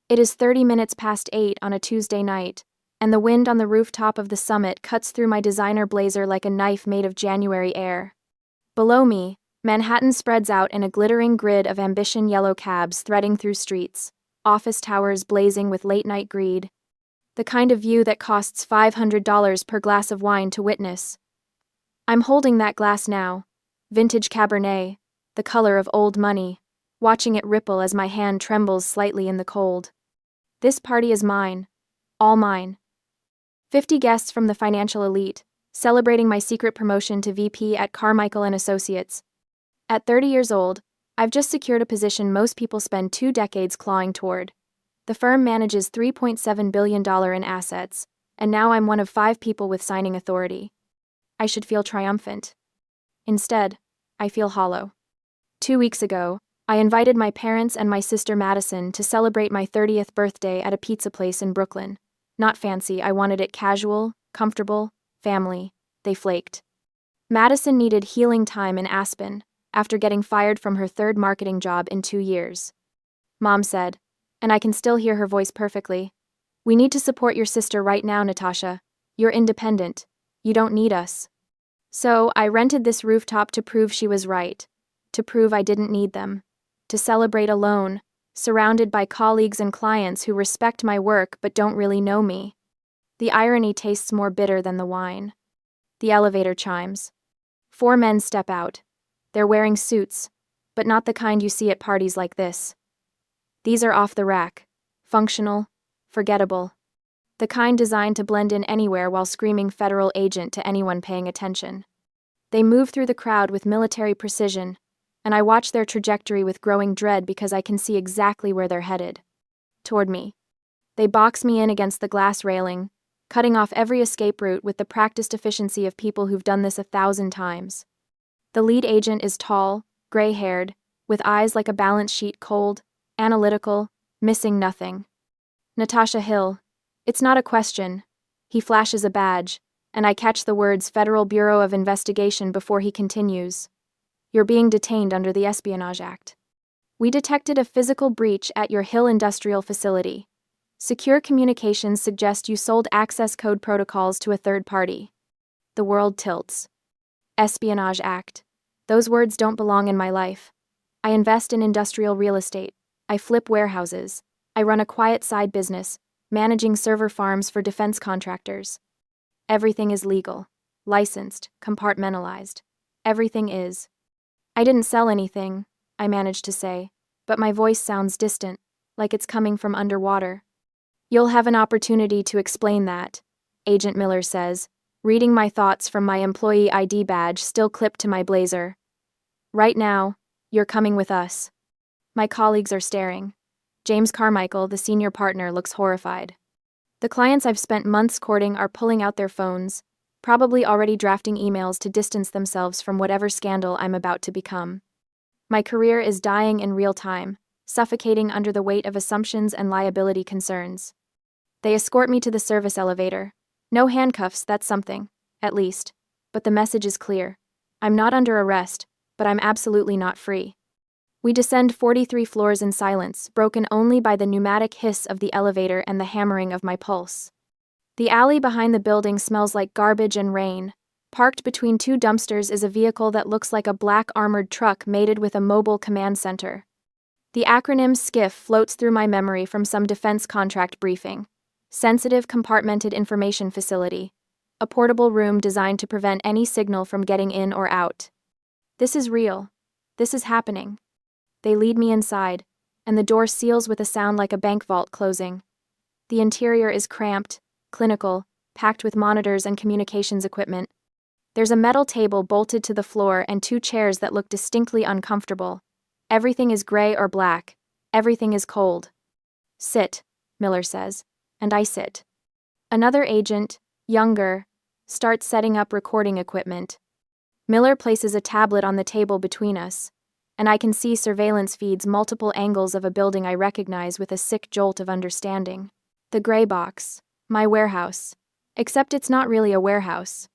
It is 30 minutes past 8 on a Tuesday night, and the wind on the rooftop of the summit cuts through my designer blazer like a knife made of January air. Below me, Manhattan spreads out in a glittering grid of ambition yellow cabs threading through streets, office towers blazing with late-night greed. The kind of view that costs $500 per glass of wine to witness. I'm holding that glass now, vintage Cabernet, the color of old money, watching it ripple as my hand trembles slightly in the cold. This party is mine, all mine. 50 guests from the financial elite, celebrating my secret promotion to VP at Carmichael & Associates. At 30 years old, I've just secured a position most people spend 2 decades clawing toward. The firm manages $3.7 billion in assets, and now I'm one of 5 people with signing authority. I should feel triumphant. Instead, I feel hollow. 2 weeks ago, I invited my parents and my sister Madison to celebrate my 30th birthday at a pizza place in Brooklyn. Not fancy, I wanted it casual, comfortable, family. They flaked. Madison needed healing time in Aspen, after getting fired from her 3rd marketing job in 2 years. Mom said, and I can still hear her voice perfectly, "We need to support your sister right now, Natasha. You're independent. You don't need us." So, I rented this rooftop to prove she was right, to prove I didn't need them, to celebrate alone, surrounded by colleagues and clients who respect my work but don't really know me. The irony tastes more bitter than the wine. The elevator chimes. 4 men step out. They're wearing suits, but not the kind you see at parties like this. These are off the rack, functional, forgettable. The kind designed to blend in anywhere while screaming federal agent to anyone paying attention. They move through the crowd with military precision, and I watch their trajectory with growing dread because I can see exactly where they're headed. Toward me. They box me in against the glass railing, cutting off every escape route with the practiced efficiency of people who've done this 1,000 times. The lead agent is tall, gray-haired, with eyes like a balance sheet, cold, analytical, missing nothing. Natasha Hill. It's not a question. He flashes a badge, and I catch the words Federal Bureau of Investigation before he continues. You're being detained under the Espionage Act. We detected a physical breach at your Hill Industrial Facility. Secure communications suggest you sold access code protocols to a third party. The world tilts. Espionage Act. Those words don't belong in my life. I invest in industrial real estate. I flip warehouses. I run a quiet side business, managing server farms for defense contractors. Everything is legal, licensed, compartmentalized. Everything is. I didn't sell anything, I managed to say, but my voice sounds distant, like it's coming from underwater. You'll have an opportunity to explain that, Agent Miller says, reading my thoughts from my employee ID badge still clipped to my blazer. Right now, you're coming with us. My colleagues are staring. James Carmichael, the senior partner, looks horrified. The clients I've spent months courting are pulling out their phones, probably already drafting emails to distance themselves from whatever scandal I'm about to become. My career is dying in real time, suffocating under the weight of assumptions and liability concerns. They escort me to the service elevator. No handcuffs, that's something, at least. But the message is clear. I'm not under arrest, but I'm absolutely not free. We descend 43 floors in silence, broken only by the pneumatic hiss of the elevator and the hammering of my pulse. The alley behind the building smells like garbage and rain. Parked between 2 dumpsters is a vehicle that looks like a black armored truck mated with a mobile command center. The acronym SCIF floats through my memory from some defense contract briefing. Sensitive Compartmented Information Facility. A portable room designed to prevent any signal from getting in or out. This is real. This is happening. They lead me inside, and the door seals with a sound like a bank vault closing. The interior is cramped, clinical, packed with monitors and communications equipment. There's a metal table bolted to the floor and 2 chairs that look distinctly uncomfortable. Everything is gray or black. Everything is cold. Sit, Miller says, and I sit. Another agent, younger, starts setting up recording equipment. Miller places a tablet on the table between us, and I can see surveillance feeds multiple angles of a building I recognize with a sick jolt of understanding. The gray box. My warehouse. Except it's not really a warehouse.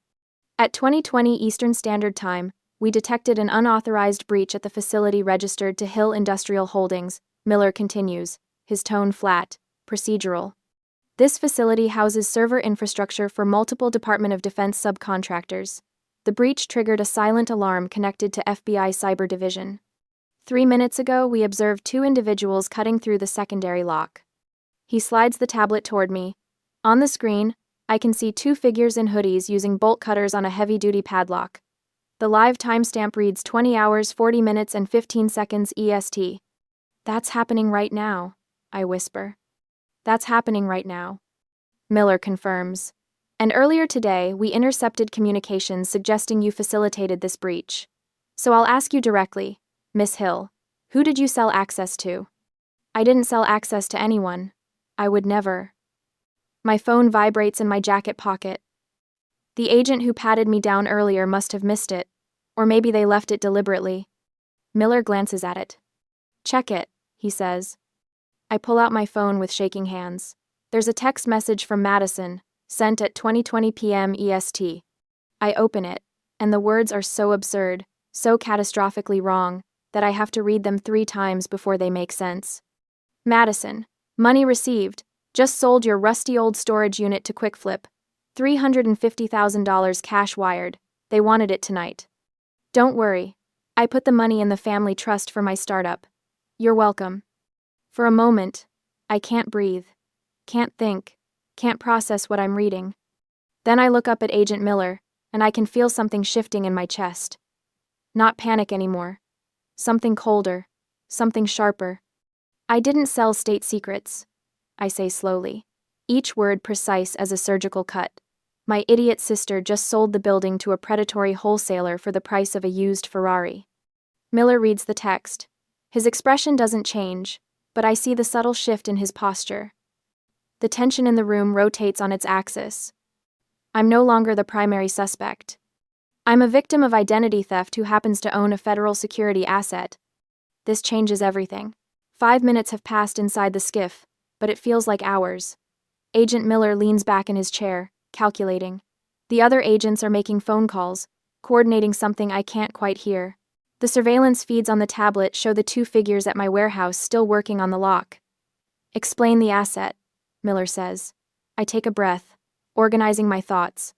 At 2020 Eastern Standard Time, we detected an unauthorized breach at the facility registered to Hill Industrial Holdings, Miller continues, his tone flat, Procedural. This facility houses server infrastructure for multiple Department of Defense subcontractors. The breach triggered a silent alarm connected to FBI Cyber Division. 3 minutes ago, we observed 2 individuals cutting through the secondary lock. He slides the tablet toward me. On the screen, I can see 2 figures in hoodies using bolt cutters on a heavy-duty padlock. The live timestamp reads 20 hours, 40 minutes, and 15 seconds EST. That's happening right now, I whisper. That's happening right now. Miller confirms. And earlier today, we intercepted communications suggesting you facilitated this breach. So I'll ask you directly, Miss Hill, who did you sell access to? I didn't sell access to anyone. I would never. My phone vibrates in my jacket pocket. The agent who patted me down earlier must have missed it, or maybe they left it deliberately. Miller glances at it. Check it, he says. I pull out my phone with shaking hands. There's a text message from Madison, sent at 20:20 p.m. EST. I open it, and the words are so absurd, so catastrophically wrong, that I have to read them 3 times before they make sense. Madison, money received, just sold your rusty old storage unit to QuickFlip. $350,000 cash wired, they wanted it tonight. Don't worry, I put the money in the family trust for my startup. You're welcome. For a moment, I can't breathe, can't think, can't process what I'm reading. Then I look up at Agent Miller, and I can feel something shifting in my chest. Not panic anymore. Something colder, something sharper. I didn't sell state secrets, I say slowly, each word precise as a surgical cut. My idiot sister just sold the building to a predatory wholesaler for the price of a used Ferrari. Miller reads the text. His expression doesn't change, but I see the subtle shift in his posture. The tension in the room rotates on its axis. I'm no longer the primary suspect. I'm a victim of identity theft who happens to own a federal security asset. This changes everything. 5 minutes have passed inside the skiff, but it feels like hours. Agent Miller leans back in his chair, calculating. The other agents are making phone calls, coordinating something I can't quite hear. The surveillance feeds on the tablet show the 2 figures at my warehouse still working on the lock. Explain the asset, Miller says. I take a breath, organizing my thoughts.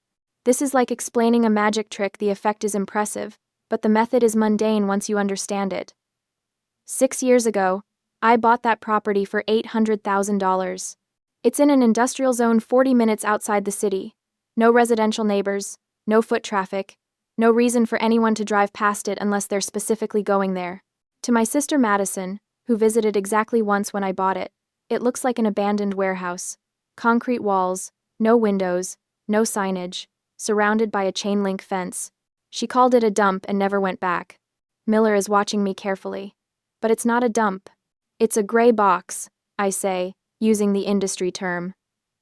This is like explaining a magic trick. The effect is impressive, but the method is mundane once you understand it. 6 years ago, I bought that property for $800,000. It's in an industrial zone 40 minutes outside the city. No residential neighbors, no foot traffic, no reason for anyone to drive past it unless they're specifically going there. To my sister Madison, who visited exactly once when I bought it, it looks like an abandoned warehouse. Concrete walls, no windows, no signage, surrounded by a chain-link fence. She called it a dump and never went back. Miller is watching me carefully. But it's not a dump. It's a gray box, I say, using the industry term.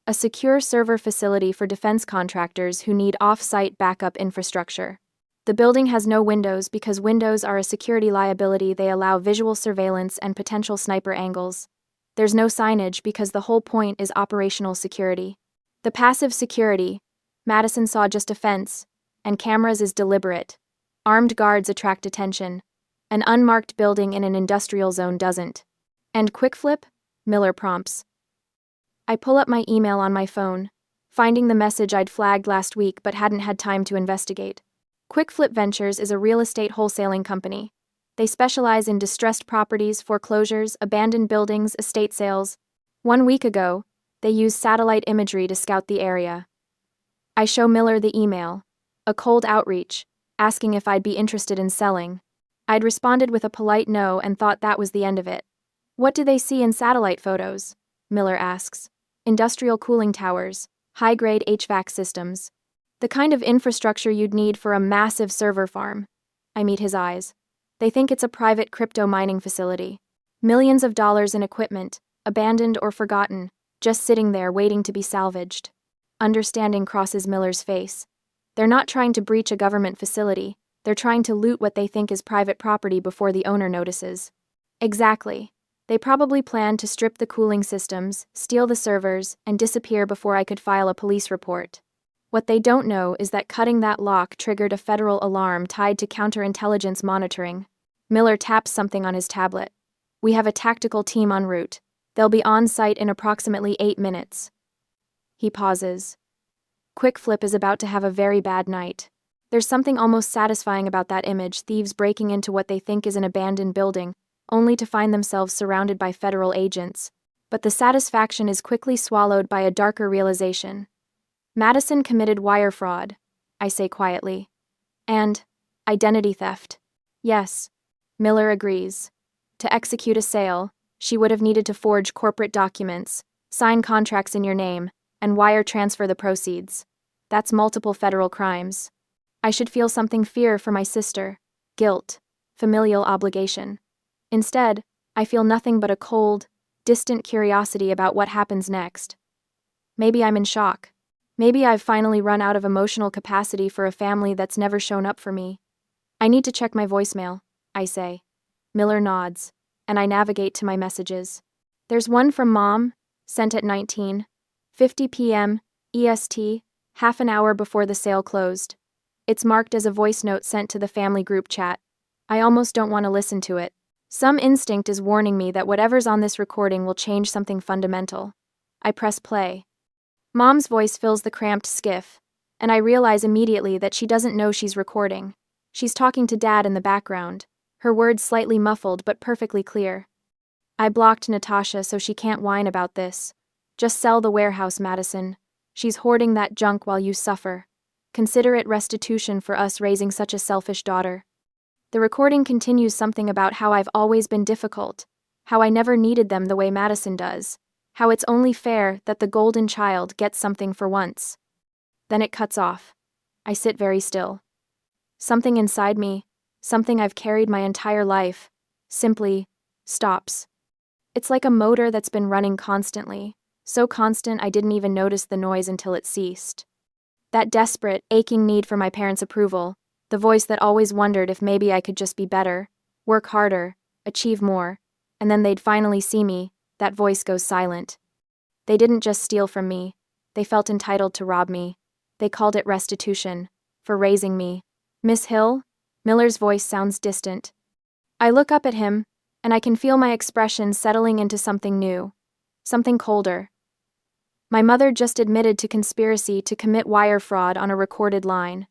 A secure server facility for defense contractors who need off-site backup infrastructure. The building has no windows because windows are a security liability. They allow visual surveillance and potential sniper angles. There's no signage because the whole point is operational security. The passive security, Madison saw just a fence, and cameras is deliberate. Armed guards attract attention. An unmarked building in an industrial zone doesn't. And QuickFlip? Miller prompts. I pull up my email on my phone, finding the message I'd flagged last week but hadn't had time to investigate. QuickFlip Ventures is a real estate wholesaling company. They specialize in distressed properties, foreclosures, abandoned buildings, estate sales. 1 week ago, they used satellite imagery to scout the area. I show Miller the email, a cold outreach, asking if I'd be interested in selling. I'd responded with a polite no and thought that was the end of it. What do they see in satellite photos? Miller asks. Industrial cooling towers, high-grade HVAC systems. The kind of infrastructure you'd need for a massive server farm. I meet his eyes. They think it's a private crypto mining facility. Millions of dollars in equipment, abandoned or forgotten, just sitting there waiting to be salvaged. Understanding crosses Miller's face. They're not trying to breach a government facility. They're trying to loot what they think is private property before the owner notices. Exactly. They probably planned to strip the cooling systems, steal the servers, and disappear before I could file a police report. What they don't know is that cutting that lock triggered a federal alarm tied to counterintelligence monitoring. Miller taps something on his tablet. We have a tactical team en route. They'll be on site in approximately 8 minutes. He pauses. Quick Flip is about to have a very bad night. There's something almost satisfying about that image, thieves breaking into what they think is an abandoned building, only to find themselves surrounded by federal agents. But the satisfaction is quickly swallowed by a darker realization. Madison committed wire fraud, I say quietly. And identity theft. Yes, Miller agrees. To execute a sale, she would have needed to forge corporate documents, sign contracts in your name, and wire transfer the proceeds. That's multiple federal crimes. I should feel something fear for my sister, guilt, familial obligation. Instead, I feel nothing but a cold, distant curiosity about what happens next. Maybe I'm in shock. Maybe I've finally run out of emotional capacity for a family that's never shown up for me. I need to check my voicemail, I say. Miller nods, and I navigate to my messages. There's one from Mom, sent at 19:50 p.m. EST, half an hour before the sale closed. It's marked as a voice note sent to the family group chat. I almost don't want to listen to it. Some instinct is warning me that whatever's on this recording will change something fundamental. I press play. Mom's voice fills the cramped skiff, and I realize immediately that she doesn't know she's recording. She's talking to Dad in the background, her words slightly muffled but perfectly clear. I blocked Natasha so she can't whine about this. Just sell the warehouse, Madison. She's hoarding that junk while you suffer. Consider it restitution for us raising such a selfish daughter. The recording continues something about how I've always been difficult, how I never needed them the way Madison does, how it's only fair that the golden child gets something for once. Then it cuts off. I sit very still. Something inside me, something I've carried my entire life, simply stops. It's like a motor that's been running constantly, so constant I didn't even notice the noise until it ceased. That desperate, aching need for my parents' approval, the voice that always wondered if maybe I could just be better, work harder, achieve more, and then they'd finally see me, that voice goes silent. They didn't just steal from me, they felt entitled to rob me. They called it restitution, for raising me. Miss Hill? Miller's voice sounds distant. I look up at him, and I can feel my expression settling into something new, something colder. My mother just admitted to conspiracy to commit wire fraud on a recorded line.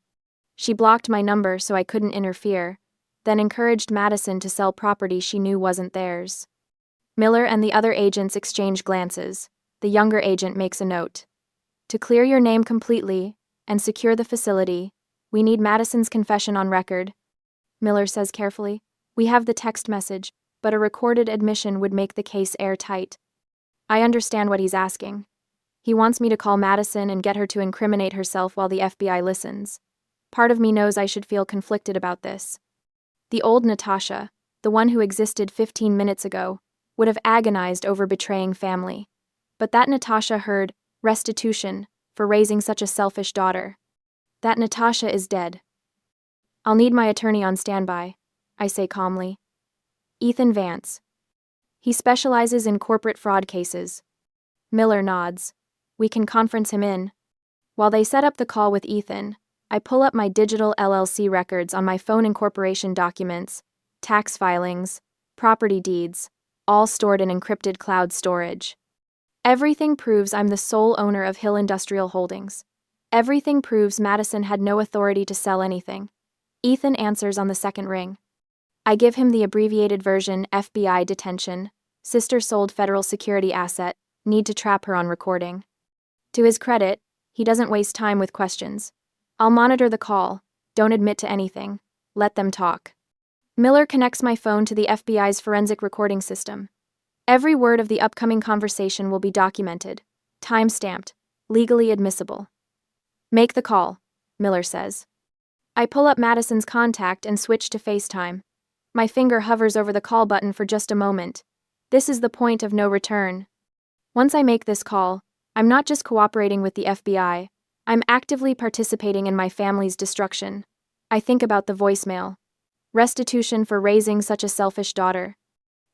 She blocked my number so I couldn't interfere, then encouraged Madison to sell property she knew wasn't theirs. Miller and the other agents exchange glances. The younger agent makes a note. To clear your name completely and secure the facility, we need Madison's confession on record. Miller says carefully, we have the text message, but a recorded admission would make the case airtight. I understand what he's asking. He wants me to call Madison and get her to incriminate herself while the FBI listens. Part of me knows I should feel conflicted about this. The old Natasha, the one who existed 15 minutes ago, would have agonized over betraying family. But that Natasha heard restitution for raising such a selfish daughter. That Natasha is dead. I'll need my attorney on standby, I say calmly. Ethan Vance. He specializes in corporate fraud cases. Miller nods. We can conference him in. While they set up the call with Ethan, I pull up my digital LLC records on my phone, incorporation documents, tax filings, property deeds, all stored in encrypted cloud storage. Everything proves I'm the sole owner of Hill Industrial Holdings. Everything proves Madison had no authority to sell anything. Ethan answers on the second ring. I give him the abbreviated version: FBI detention, sister sold federal security asset, need to trap her on recording. To his credit, he doesn't waste time with questions. I'll monitor the call, don't admit to anything, let them talk. Miller connects my phone to the FBI's forensic recording system. Every word of the upcoming conversation will be documented, time-stamped, legally admissible. Make the call, Miller says. I pull up Madison's contact and switch to FaceTime. My finger hovers over the call button for just a moment. This is the point of no return. Once I make this call, I'm not just cooperating with the FBI, I'm actively participating in my family's destruction. I think about the voicemail. Restitution for raising such a selfish daughter.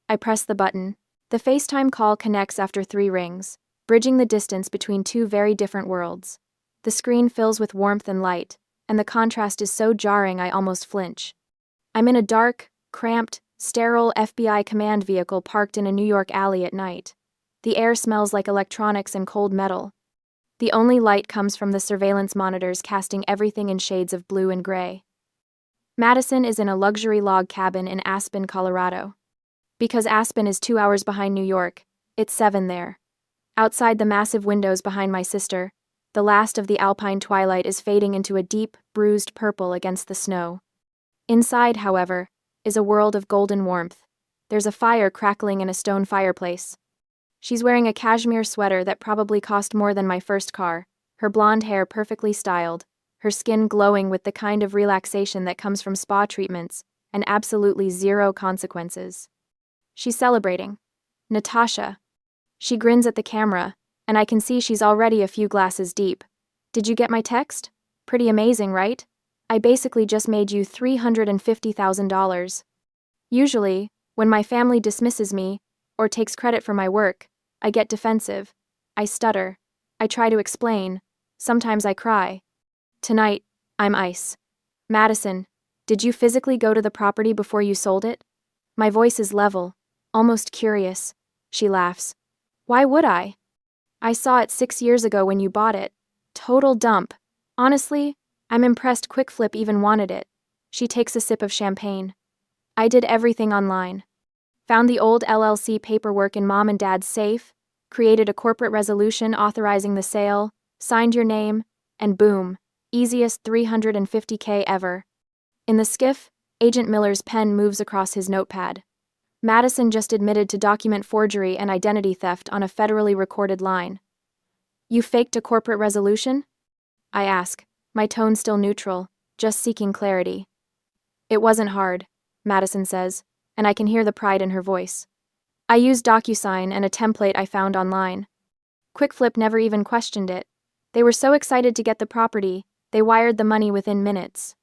I press the button. The FaceTime call connects after 3 rings, bridging the distance between 2 very different worlds. The screen fills with warmth and light, and the contrast is so jarring I almost flinch. I'm in a dark, cramped, sterile FBI command vehicle parked in a New York alley at night. The air smells like electronics and cold metal. The only light comes from the surveillance monitors casting everything in shades of blue and gray. Madison is in a luxury log cabin in Aspen, Colorado. Because Aspen is 2 hours behind New York, it's 7 there. Outside the massive windows behind my sister, the last of the alpine twilight is fading into a deep, bruised purple against the snow. Inside, however, is a world of golden warmth. There's a fire crackling in a stone fireplace. She's wearing a cashmere sweater that probably cost more than my first car, her blonde hair perfectly styled, her skin glowing with the kind of relaxation that comes from spa treatments, and absolutely zero consequences. She's celebrating. Natasha. She grins at the camera, and I can see she's already a few glasses deep. Did you get my text? Pretty amazing, right? I basically just made you $350,000. Usually, when my family dismisses me, or takes credit for my work, I get defensive. I stutter. I try to explain. Sometimes I cry. Tonight, I'm ice. Madison, did you physically go to the property before you sold it? My voice is level, almost curious. She laughs. Why would I? I saw it 6 years ago when you bought it. Total dump. Honestly, I'm impressed QuickFlip even wanted it. She takes a sip of champagne. I did everything online. Found the old LLC paperwork in mom and dad's safe, created a corporate resolution authorizing the sale, signed your name, and boom, easiest $350K ever. In the skiff, Agent Miller's pen moves across his notepad. Madison just admitted to document forgery and identity theft on a federally recorded line. You faked a corporate resolution? I ask, my tone still neutral, just seeking clarity. It wasn't hard, Madison says, and I can hear the pride in her voice. I used DocuSign and a template I found online. QuickFlip never even questioned it. They were so excited to get the property, they wired the money within minutes.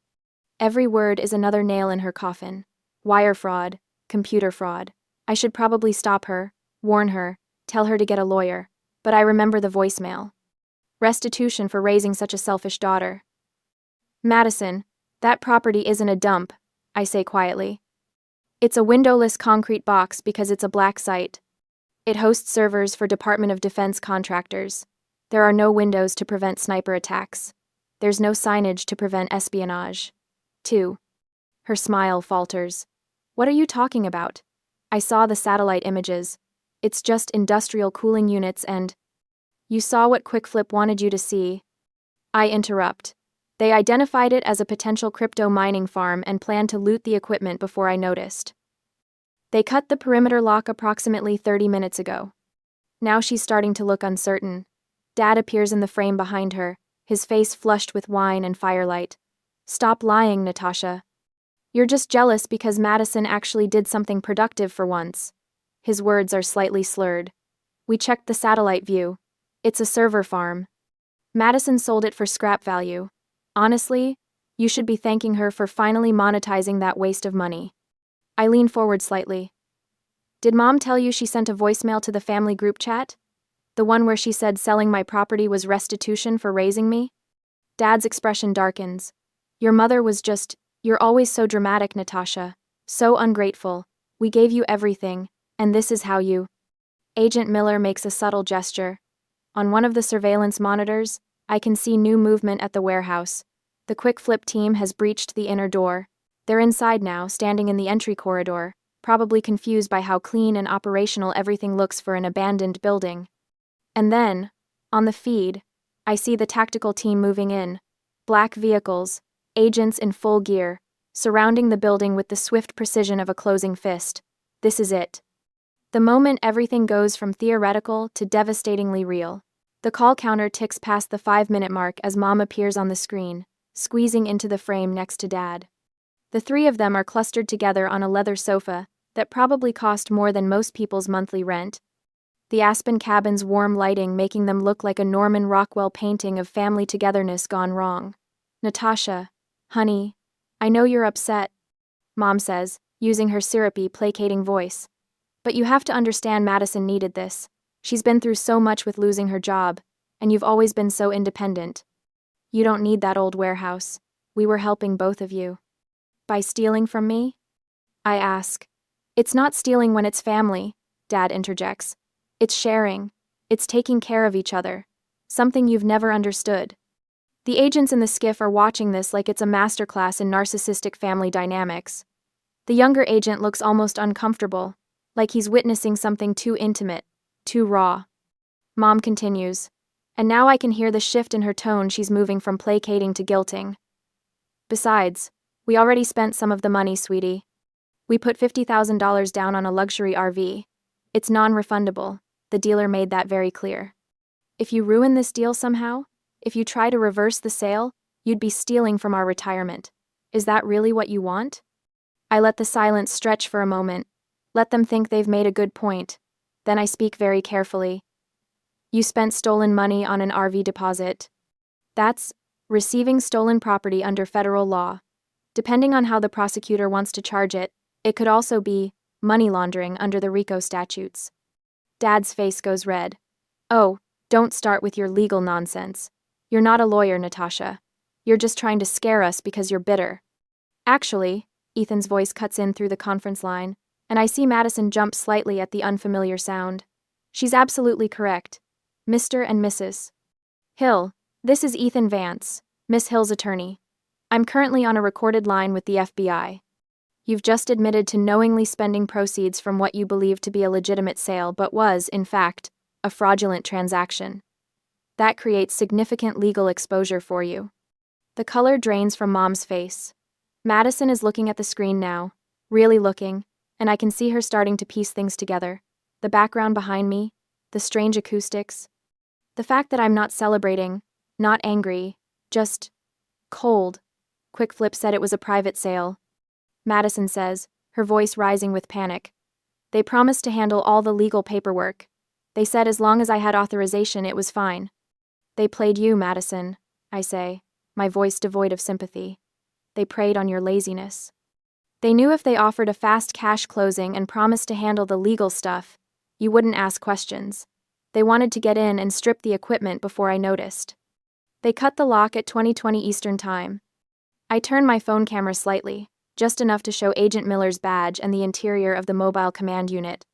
Every word is another nail in her coffin. Wire fraud. Computer fraud. I should probably stop her, warn her, tell her to get a lawyer, but I remember the voicemail. Restitution for raising such a selfish daughter. Madison, that property isn't a dump, I say quietly. It's a windowless concrete box because it's a black site. It hosts servers for Department of Defense contractors. There are no windows to prevent sniper attacks. There's no signage to prevent espionage. 2. Her smile falters. What are you talking about? I saw the satellite images. It's just industrial cooling units and... You saw what QuickFlip wanted you to see. I interrupt. They identified it as a potential crypto mining farm and planned to loot the equipment before I noticed. They cut the perimeter lock approximately 30 minutes ago. Now she's starting to look uncertain. Dad appears in the frame behind her, his face flushed with wine and firelight. Stop lying, Natasha. You're just jealous because Madison actually did something productive for once. His words are slightly slurred. We checked the satellite view. It's a server farm. Madison sold it for scrap value. Honestly, you should be thanking her for finally monetizing that waste of money. I lean forward slightly. Did Mom tell you she sent a voicemail to the family group chat? The one where she said selling my property was restitution for raising me? Dad's expression darkens. Your mother was just... You're always so dramatic, Natasha. So ungrateful. We gave you everything, and this is how you... Agent Miller makes a subtle gesture. On one of the surveillance monitors, I can see new movement at the warehouse. The QuickFlip team has breached the inner door. They're inside now, standing in the entry corridor, probably confused by how clean and operational everything looks for an abandoned building. And then, on the feed, I see the tactical team moving in. Black vehicles, agents in full gear, surrounding the building with the swift precision of a closing fist. This is it. The moment everything goes from theoretical to devastatingly real. The call counter ticks past the 5-minute mark as Mom appears on the screen, squeezing into the frame next to Dad. The three of them are clustered together on a leather sofa that probably cost more than most people's monthly rent. The Aspen cabin's warm lighting making them look like a Norman Rockwell painting of family togetherness gone wrong. Natasha, honey, I know you're upset, Mom says, using her syrupy, placating voice. But you have to understand Madison needed this. She's been through so much with losing her job, and you've always been so independent. You don't need that old warehouse. We were helping both of you. By stealing from me? I ask. It's not stealing when it's family, Dad interjects. It's sharing. It's taking care of each other. Something you've never understood. The agents in the skiff are watching this like it's a masterclass in narcissistic family dynamics. The younger agent looks almost uncomfortable, like he's witnessing something too intimate, too raw. Mom continues. And now I can hear the shift in her tone. She's moving from placating to guilting. Besides, we already spent some of the money, sweetie. We put $50,000 down on a luxury RV. It's non-refundable. The dealer made that very clear. If you ruin this deal somehow, if you try to reverse the sale, you'd be stealing from our retirement. Is that really what you want? I let the silence stretch for a moment. Let them think they've made a good point. Then I speak very carefully. You spent stolen money on an RV deposit. That's receiving stolen property under federal law. Depending on how the prosecutor wants to charge it, it could also be money laundering under the RICO statutes. Dad's face goes red. Oh, don't start with your legal nonsense. You're not a lawyer, Natasha. You're just trying to scare us because you're bitter. Actually, Ethan's voice cuts in through the conference line, and I see Madison jump slightly at the unfamiliar sound. She's absolutely correct. Mr. and Mrs. Hill, this is Ethan Vance, Miss Hill's attorney. I'm currently on a recorded line with the FBI. You've just admitted to knowingly spending proceeds from what you believe to be a legitimate sale but was, in fact, a fraudulent transaction. That creates significant legal exposure for you. The color drains from Mom's face. Madison is looking at the screen now, really looking, and I can see her starting to piece things together. The background behind me, the strange acoustics. The fact that I'm not celebrating, not angry, just cold. Quick Flip said it was a private sale. Madison says, her voice rising with panic. They promised to handle all the legal paperwork. They said as long as I had authorization it was fine. They played you, Madison, I say, my voice devoid of sympathy. They preyed on your laziness. They knew if they offered a fast cash closing and promised to handle the legal stuff, you wouldn't ask questions. They wanted to get in and strip the equipment before I noticed. They cut the lock at 20:20 Eastern Time. I turn my phone camera slightly, just enough to show Agent Miller's badge and the interior of the mobile command unit.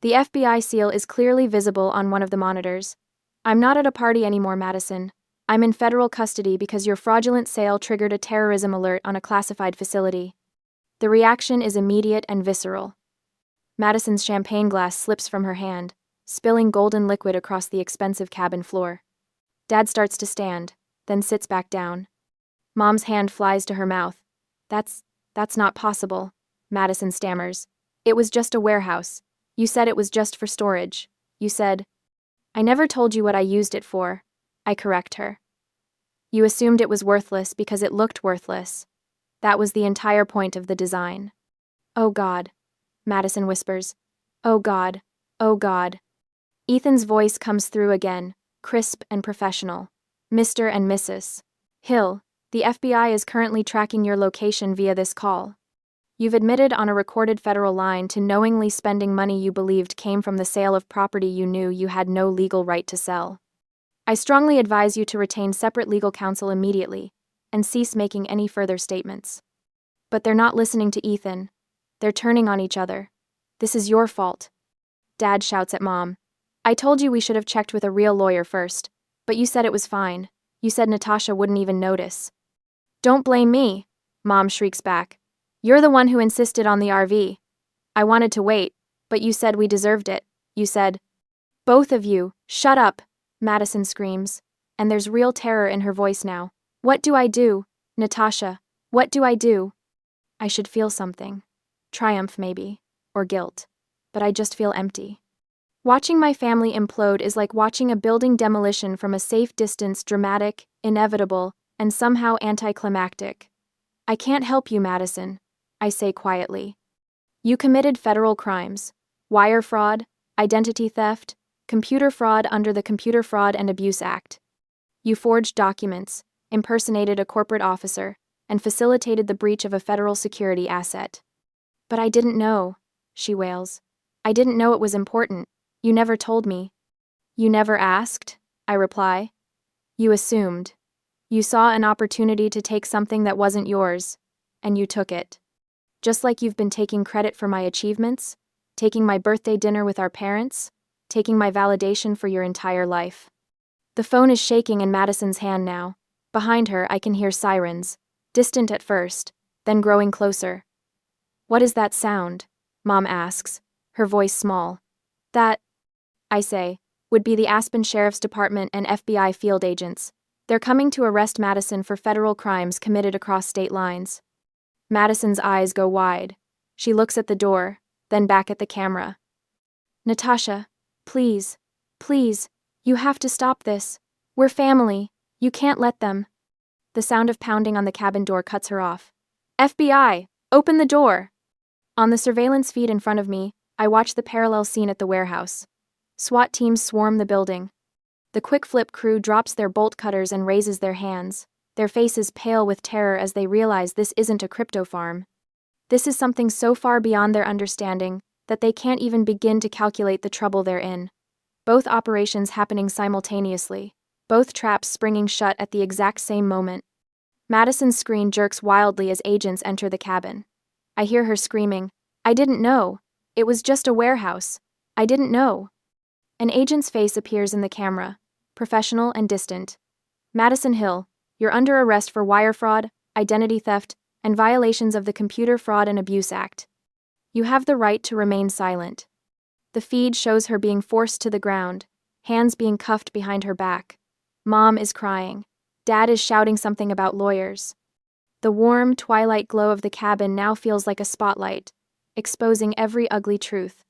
The FBI seal is clearly visible on one of the monitors. I'm not at a party anymore, Madison. I'm in federal custody because your fraudulent sale triggered a terrorism alert on a classified facility. The reaction is immediate and visceral. Madison's champagne glass slips from her hand, spilling golden liquid across the expensive cabin floor. Dad starts to stand, then sits back down. Mom's hand flies to her mouth. That's not possible, Madison stammers. It was just a warehouse. You said it was just for storage. You said, I never told you what I used it for. I correct her. You assumed it was worthless because it looked worthless. That was the entire point of the design. Oh God, Madison whispers. Oh God, oh God. Ethan's voice comes through again, crisp and professional. Mr. and Mrs. Hill, the FBI is currently tracking your location via this call. You've admitted on a recorded federal line to knowingly spending money you believed came from the sale of property you knew you had no legal right to sell. I strongly advise you to retain separate legal counsel immediately and cease making any further statements. But they're not listening to Ethan. They're turning on each other. This is your fault. Dad shouts at Mom. I told you we should have checked with a real lawyer first, but you said it was fine. You said Natasha wouldn't even notice. Don't blame me, Mom shrieks back. You're the one who insisted on the RV. I wanted to wait, but you said we deserved it. You said, both of you, shut up, Madison screams, and there's real terror in her voice now. What do I do, Natasha? What do I do? I should feel something. Triumph, maybe, or guilt, but I just feel empty. Watching my family implode is like watching a building demolition from a safe distance, dramatic, inevitable, and somehow anticlimactic. I can't help you, Madison, I say quietly. You committed federal crimes: wire fraud, identity theft, computer fraud under the Computer Fraud and Abuse Act. You forged documents, impersonated a corporate officer, and facilitated the breach of a federal security asset. But I didn't know, she wails. I didn't know it was important. You never told me. You never asked, I reply. You assumed. You saw an opportunity to take something that wasn't yours, and you took it. Just like you've been taking credit for my achievements, taking my birthday dinner with our parents, taking my validation for your entire life. The phone is shaking in Madison's hand now. Behind her, I can hear sirens, distant at first, then growing closer. What is that sound? Mom asks, her voice small. That, I say, would be the Aspen Sheriff's Department and FBI field agents. They're coming to arrest Madison for federal crimes committed across state lines. Madison's eyes go wide. She looks at the door, then back at the camera. Natasha, please, please, you have to stop this. We're family. You can't let them. The sound of pounding on the cabin door cuts her off. FBI, open the door. On the surveillance feed in front of me, I watch the parallel scene at the warehouse. SWAT teams swarm the building. The quick flip crew drops their bolt cutters and raises their hands, their faces pale with terror as they realize this isn't a crypto farm. This is something so far beyond their understanding that they can't even begin to calculate the trouble they're in. Both operations happening simultaneously, both traps springing shut at the exact same moment. Madison's screen jerks wildly as agents enter the cabin. I hear her screaming, "I didn't know. It was just a warehouse. I didn't know." An agent's face appears in the camera, professional and distant. Madison Hill, you're under arrest for wire fraud, identity theft, and violations of the Computer Fraud and Abuse Act. You have the right to remain silent. The feed shows her being forced to the ground, hands being cuffed behind her back. Mom is crying. Dad is shouting something about lawyers. The warm, twilight glow of the cabin now feels like a spotlight, exposing every ugly truth.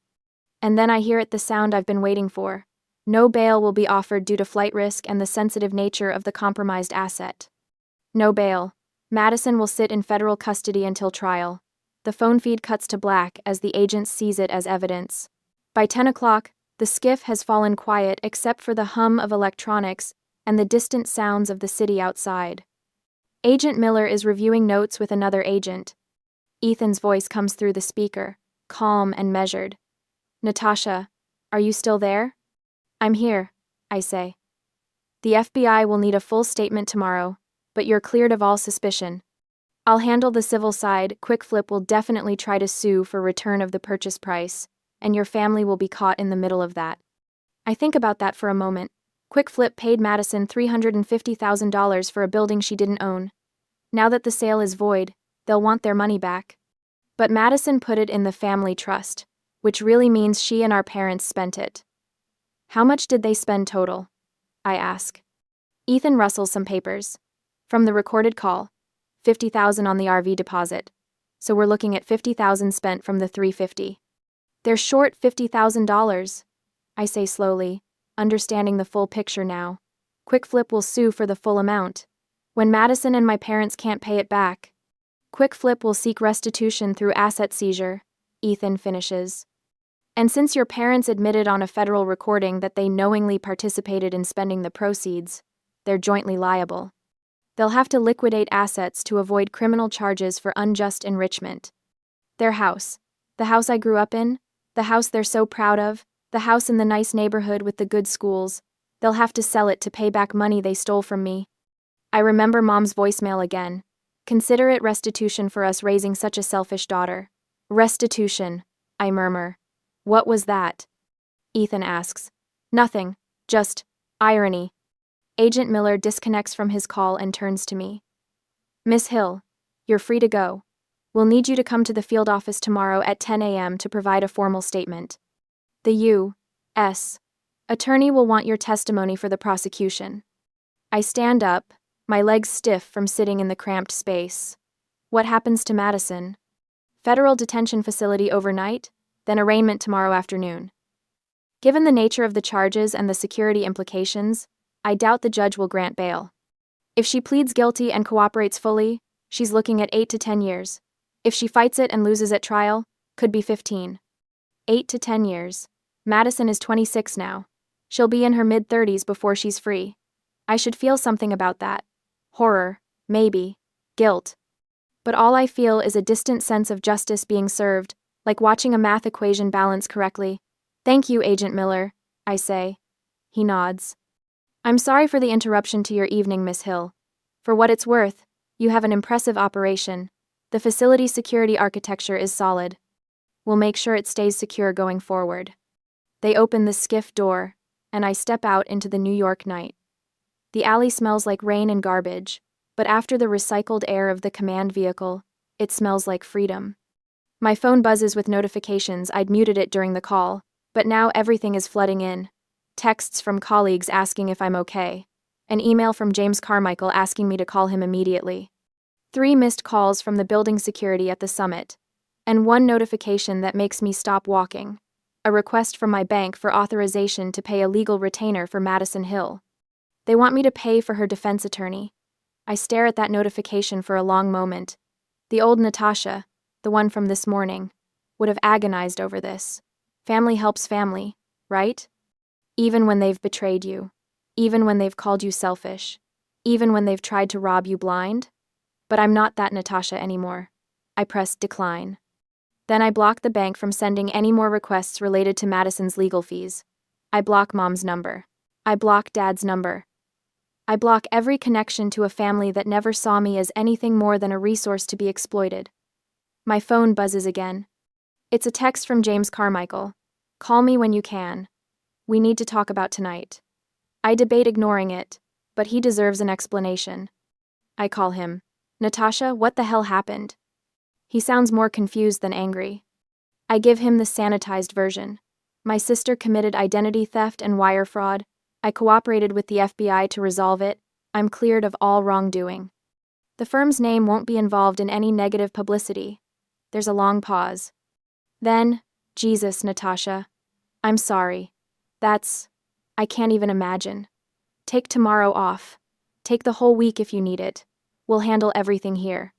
And then I hear it, the sound I've been waiting for. No bail will be offered due to flight risk and the sensitive nature of the compromised asset. No bail. Madison will sit in federal custody until trial. The phone feed cuts to black as the agent sees it as evidence. By 10 o'clock, the skiff has fallen quiet except for the hum of electronics and the distant sounds of the city outside. Agent Miller is reviewing notes with another agent. Ethan's voice comes through the speaker, calm and measured. Natasha, are you still there? I'm here, I say. The FBI will need a full statement tomorrow, but you're cleared of all suspicion. I'll handle the civil side. QuickFlip will definitely try to sue for return of the purchase price, and your family will be caught in the middle of that. I think about that for a moment. QuickFlip paid Madison $350,000 for a building she didn't own. Now that the sale is void, they'll want their money back. But Madison put it in the family trust, which really means she and our parents spent it. How much did they spend total? I ask. Ethan rustles some papers. From the recorded call, $50,000 on the RV deposit. So we're looking at $50,000 spent from the $350,000. They're short $50,000, I say slowly, understanding the full picture now. QuickFlip will sue for the full amount. When Madison and my parents can't pay it back, QuickFlip will seek restitution through asset seizure, Ethan finishes. And since your parents admitted on a federal recording that they knowingly participated in spending the proceeds, they're jointly liable. They'll have to liquidate assets to avoid criminal charges for unjust enrichment. Their house, the house I grew up in, the house they're so proud of, the house in the nice neighborhood with the good schools, they'll have to sell it to pay back money they stole from me. I remember Mom's voicemail again. Consider it restitution for us raising such a selfish daughter. Restitution, I murmur. What was that? Ethan asks. Nothing, just irony. Agent Miller disconnects from his call and turns to me. Miss Hill, you're free to go. We'll need you to come to the field office tomorrow at 10 a.m. to provide a formal statement. The U.S. attorney will want your testimony for the prosecution. I stand up, my legs stiff from sitting in the cramped space. What happens to Madison? Federal detention facility overnight, then arraignment tomorrow afternoon. Given the nature of the charges and the security implications, I doubt the judge will grant bail. If she pleads guilty and cooperates fully, she's looking at 8 to 10 years. If she fights it and loses at trial, could be 15. 8 to 10 years. Madison is 26 now. She'll be in her mid-30s before she's free. I should feel something about that. Horror, maybe. Guilt. But all I feel is a distant sense of justice being served, like watching a math equation balance correctly. Thank you, Agent Miller, I say. He nods. I'm sorry for the interruption to your evening, Miss Hill. For what it's worth, you have an impressive operation. The facility security architecture is solid. We'll make sure it stays secure going forward. They open the skiff door, and I step out into the New York night. The alley smells like rain and garbage, but after the recycled air of the command vehicle, it smells like freedom. My phone buzzes with notifications. I'd muted it during the call, but now everything is flooding in. Texts from colleagues asking if I'm okay. An email from James Carmichael asking me to call him immediately. 3 missed calls from the building security at the summit. And 1 notification that makes me stop walking. A request from my bank for authorization to pay a legal retainer for Madison Hill. They want me to pay for her defense attorney. I stare at that notification for a long moment. The old Natasha, the one from this morning, would have agonized over this. Family helps family, right? Even when they've betrayed you. Even when they've called you selfish. Even when they've tried to rob you blind. But I'm not that Natasha anymore. I press decline. Then I block the bank from sending any more requests related to Madison's legal fees. I block Mom's number. I block Dad's number. I block every connection to a family that never saw me as anything more than a resource to be exploited. My phone buzzes again. It's a text from James Carmichael. Call me when you can. We need to talk about tonight. I debate ignoring it, but he deserves an explanation. I call him. Natasha, what the hell happened? He sounds more confused than angry. I give him the sanitized version. My sister committed identity theft and wire fraud. I cooperated with the FBI to resolve it. I'm cleared of all wrongdoing. The firm's name won't be involved in any negative publicity. There's a long pause. Then, Jesus, Natasha. I'm sorry. I can't even imagine. Take tomorrow off. Take the whole week if you need it. We'll handle everything here.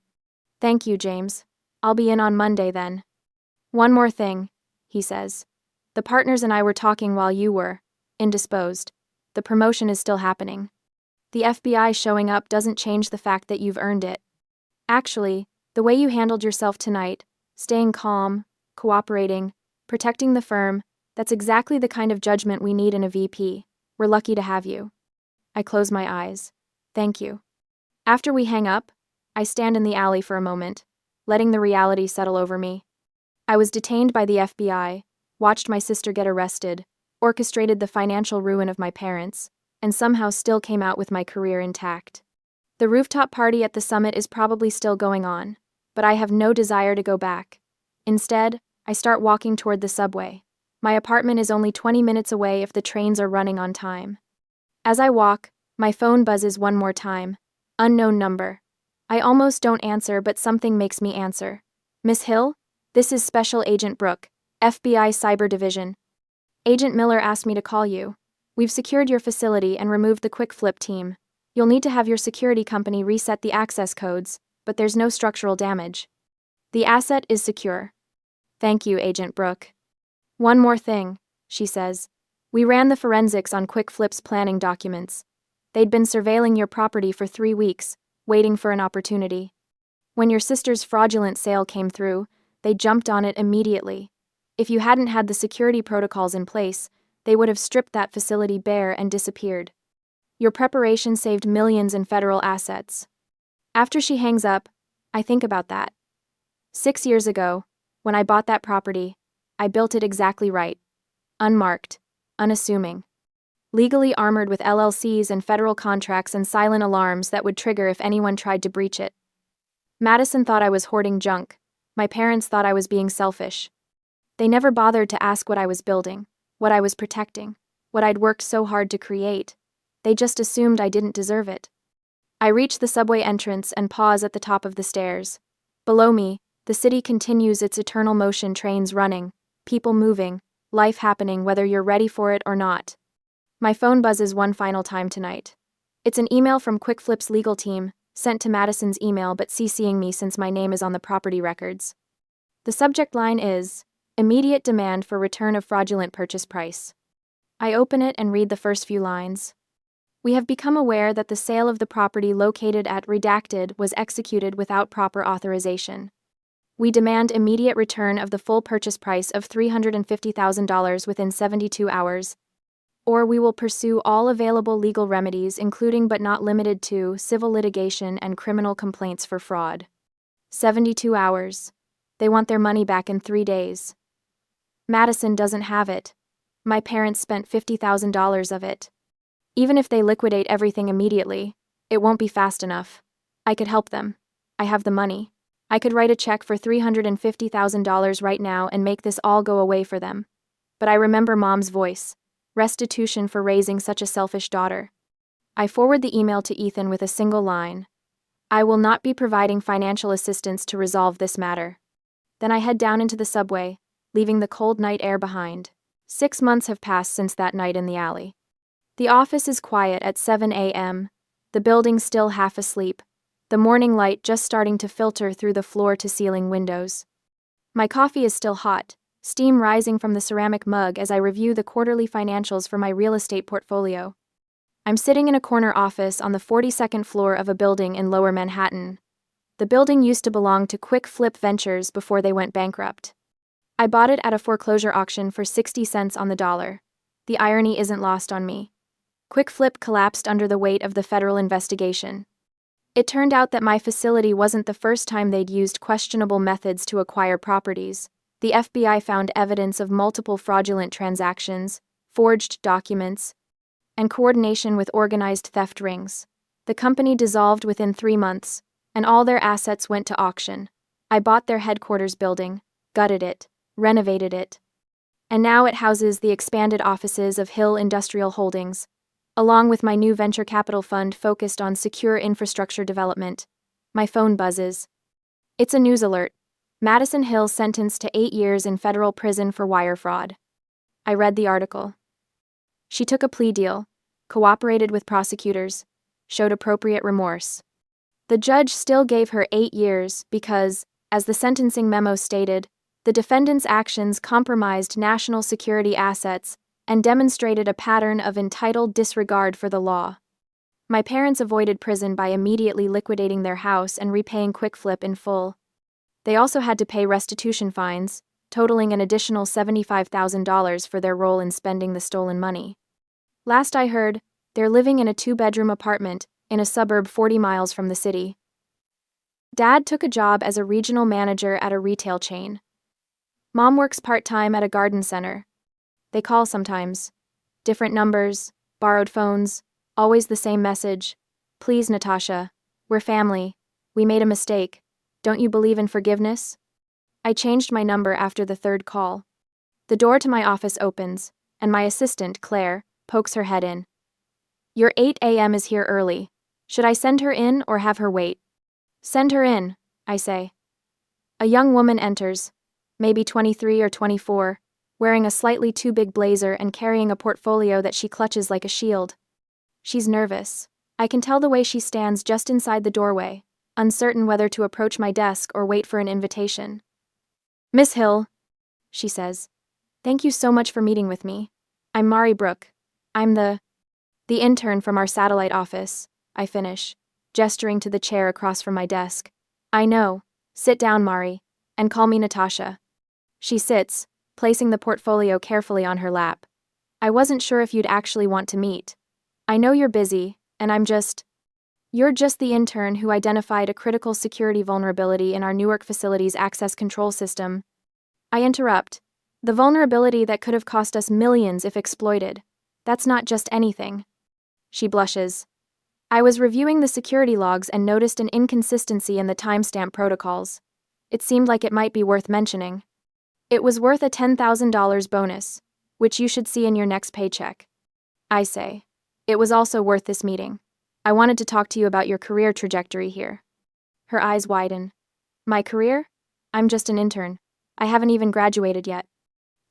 Thank you, James. I'll be in on Monday then. One more thing, he says. The partners and I were talking while you were indisposed. The promotion is still happening. The FBI showing up doesn't change the fact that you've earned it. Actually, the way you handled yourself tonight, staying calm, cooperating, protecting the firm, that's exactly the kind of judgment we need in a VP. We're lucky to have you. I close my eyes. Thank you. After we hang up, I stand in the alley for a moment, letting the reality settle over me. I was detained by the FBI, watched my sister get arrested, orchestrated the financial ruin of my parents, and somehow still came out with my career intact. The rooftop party at the summit is probably still going on, but I have no desire to go back. Instead, I start walking toward the subway. My apartment is only 20 minutes away if the trains are running on time. As I walk, my phone buzzes one more time. Unknown number. I almost don't answer, but something makes me answer. Miss Hill? This is Special Agent Brooke, FBI Cyber Division. Agent Miller asked me to call you. We've secured your facility and removed the quick flip team. You'll need to have your security company reset the access codes, but there's no structural damage. The asset is secure. Thank you, Agent Brooke. One more thing, she says. We ran the forensics on Quick Flip's planning documents. They'd been surveilling your property for 3 weeks, waiting for an opportunity. When your sister's fraudulent sale came through, they jumped on it immediately. If you hadn't had the security protocols in place, they would have stripped that facility bare and disappeared. Your preparation saved millions in federal assets. After she hangs up, I think about that. 6 years ago, when I bought that property, I built it exactly right. Unmarked, unassuming. Legally armored with LLCs and federal contracts and silent alarms that would trigger if anyone tried to breach it. Madison thought I was hoarding junk. My parents thought I was being selfish. They never bothered to ask what I was building, what I was protecting, what I'd worked so hard to create. They just assumed I didn't deserve it. I reach the subway entrance and pause at the top of the stairs. Below me, the city continues its eternal motion, trains running, people moving, life happening whether you're ready for it or not. My phone buzzes one final time tonight. It's an email from QuickFlip's legal team, sent to Madison's email but CCing me since my name is on the property records. The subject line is, Immediate demand for return of fraudulent purchase price. I open it and read the first few lines. We have become aware that the sale of the property located at Redacted was executed without proper authorization. We demand immediate return of the full purchase price of $350,000 within 72 hours, or we will pursue all available legal remedies including but not limited to civil litigation and criminal complaints for fraud. 72 hours. They want their money back in 3 days. Madison doesn't have it. My parents spent $50,000 of it. Even if they liquidate everything immediately, it won't be fast enough. I could help them. I have the money. I could write a check for $350,000 right now and make this all go away for them. But I remember Mom's voice. Restitution for raising such a selfish daughter. I forward the email to Ethan with a single line. I will not be providing financial assistance to resolve this matter. Then I head down into the subway, leaving the cold night air behind. 6 months have passed since that night in the alley. The office is quiet at 7 a.m., the building still half asleep, the morning light just starting to filter through the floor-to-ceiling windows. My coffee is still hot, steam rising from the ceramic mug as I review the quarterly financials for my real estate portfolio. I'm sitting in a corner office on the 42nd floor of a building in Lower Manhattan. The building used to belong to Quick Flip Ventures before they went bankrupt. I bought it at a foreclosure auction for 60 cents on the dollar. The irony isn't lost on me. Quick Flip collapsed under the weight of the federal investigation. It turned out that my facility wasn't the first time they'd used questionable methods to acquire properties. The FBI found evidence of multiple fraudulent transactions, forged documents, and coordination with organized theft rings. The company dissolved within 3 months, and all their assets went to auction. I bought their headquarters building, gutted it, renovated it. And now it houses the expanded offices of Hill Industrial Holdings, along with my new venture capital fund focused on secure infrastructure development. My phone buzzes. It's a news alert. Madison Hill sentenced to 8 years in federal prison for wire fraud. I read the article. She took a plea deal, cooperated with prosecutors, showed appropriate remorse. The judge still gave her 8 years because, as the sentencing memo stated, the defendant's actions compromised national security assets and demonstrated a pattern of entitled disregard for the law. My parents avoided prison by immediately liquidating their house and repaying Quick Flip in full. They also had to pay restitution fines, totaling an additional $75,000 for their role in spending the stolen money. Last I heard, they're living in a 2-bedroom apartment in a suburb 40 miles from the city. Dad took a job as a regional manager at a retail chain. Mom works part-time at a garden center. They call sometimes. Different numbers, borrowed phones, always the same message. Please, Natasha, we're family. We made a mistake. Don't you believe in forgiveness? I changed my number after the 3rd call. The door to my office opens, and my assistant, Claire, pokes her head in. Your 8 a.m. is here early. Should I send her in or have her wait? Send her in, I say. A young woman enters, maybe 23 or 24, wearing a slightly too big blazer and carrying a portfolio that she clutches like a shield. She's nervous. I can tell the way she stands just inside the doorway, uncertain whether to approach my desk or wait for an invitation. Miss Hill, she says. Thank you so much for meeting with me. I'm Mari Brooke. I'm the intern from our satellite office, I finish, gesturing to the chair across from my desk. I know. Sit down, Mari, and call me Natasha. She sits, placing the portfolio carefully on her lap. I wasn't sure if you'd actually want to meet. I know you're busy, and You're just the intern who identified a critical security vulnerability in our Newark facility's access control system. I interrupt. The vulnerability that could have cost us millions if exploited. That's not just anything. She blushes. I was reviewing the security logs and noticed an inconsistency in the timestamp protocols. It seemed like it might be worth mentioning. It was worth a $10,000 bonus, which you should see in your next paycheck. I say. It was also worth this meeting. I wanted to talk to you about your career trajectory here. Her eyes widen. My career? I'm just an intern. I haven't even graduated yet.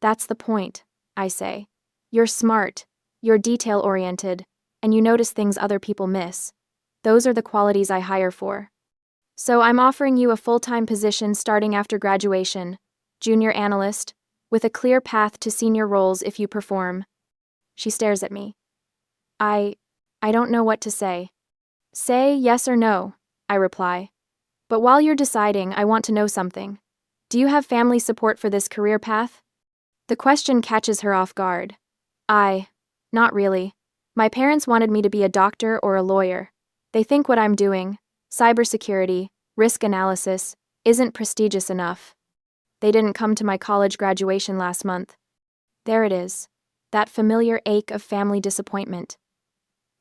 That's the point, I say. You're smart, you're detail-oriented, and you notice things other people miss. Those are the qualities I hire for. So I'm offering you a full-time position starting after graduation, junior analyst, with a clear path to senior roles if you perform. She stares at me. I don't know what to say. Say yes or no, I reply. But while you're deciding, I want to know something. Do you have family support for this career path? The question catches her off guard. Not really. My parents wanted me to be a doctor or a lawyer. They think what I'm doing, cybersecurity, risk analysis, isn't prestigious enough. They didn't come to my college graduation last month. There it is. That familiar ache of family disappointment.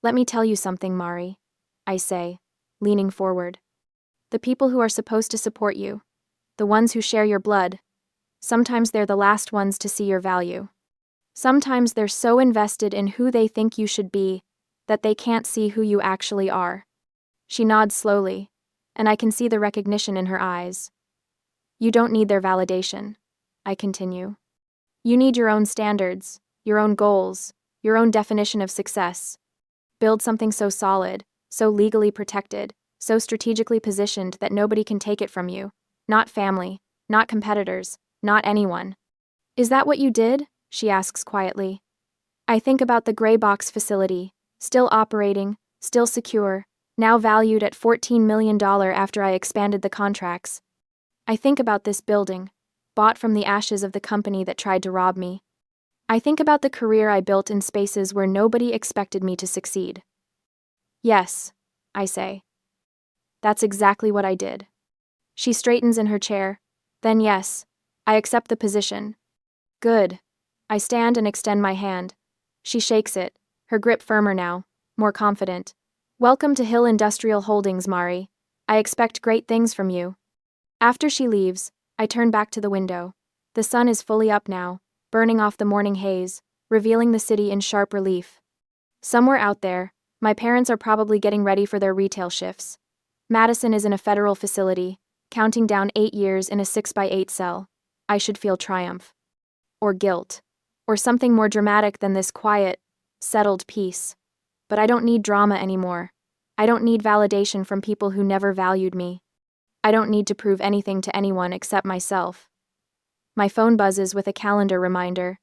Let me tell you something, Mari, I say, leaning forward. The people who are supposed to support you, the ones who share your blood, sometimes they're the last ones to see your value. Sometimes they're so invested in who they think you should be that they can't see who you actually are. She nods slowly, and I can see the recognition in her eyes. You don't need their validation, I continue. You need your own standards, your own goals, your own definition of success. Build something so solid, so legally protected, so strategically positioned that nobody can take it from you. Not family, not competitors, not anyone. Is that what you did? She asks quietly. I think about the gray box facility, still operating, still secure, now valued at $14 million after I expanded the contracts. I think about this building, bought from the ashes of the company that tried to rob me. I think about the career I built in spaces where nobody expected me to succeed. Yes, I say. That's exactly what I did. She straightens in her chair. Then yes, I accept the position. Good. I stand and extend my hand. She shakes it, her grip firmer now, more confident. Welcome to Hill Industrial Holdings, Mari. I expect great things from you. After she leaves, I turn back to the window. The sun is fully up now, burning off the morning haze, revealing the city in sharp relief. Somewhere out there, my parents are probably getting ready for their retail shifts. Madison is in a federal facility, counting down 8 years in a 6x8 cell. I should feel triumph. Or guilt. Or something more dramatic than this quiet, settled peace. But I don't need drama anymore. I don't need validation from people who never valued me. I don't need to prove anything to anyone except myself. My phone buzzes with a calendar reminder.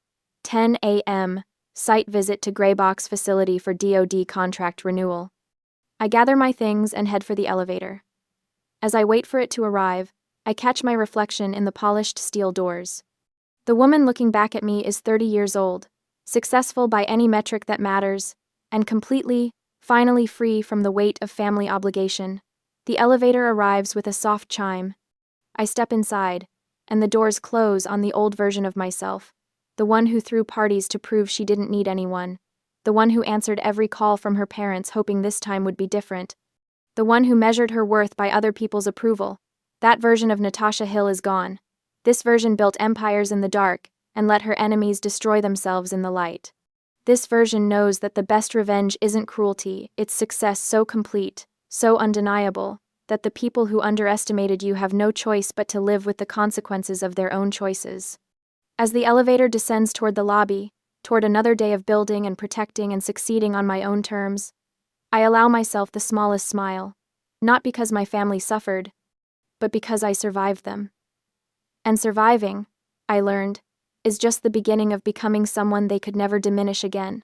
10 a.m., site visit to Graybox facility for DoD contract renewal. I gather my things and head for the elevator. As I wait for it to arrive, I catch my reflection in the polished steel doors. The woman looking back at me is 30 years old, successful by any metric that matters, and completely, finally free from the weight of family obligation. The elevator arrives with a soft chime. I step inside, and the doors close on the old version of myself, the one who threw parties to prove she didn't need anyone, the one who answered every call from her parents hoping this time would be different, the one who measured her worth by other people's approval. That version of Natasha Hill is gone. This version built empires in the dark and let her enemies destroy themselves in the light. This version knows that the best revenge isn't cruelty, it's success so complete, so undeniable, that the people who underestimated you have no choice but to live with the consequences of their own choices. As the elevator descends toward the lobby, toward another day of building and protecting and succeeding on my own terms, I allow myself the smallest smile, not because my family suffered, but because I survived them. And surviving, I learned, is just the beginning of becoming someone they could never diminish again.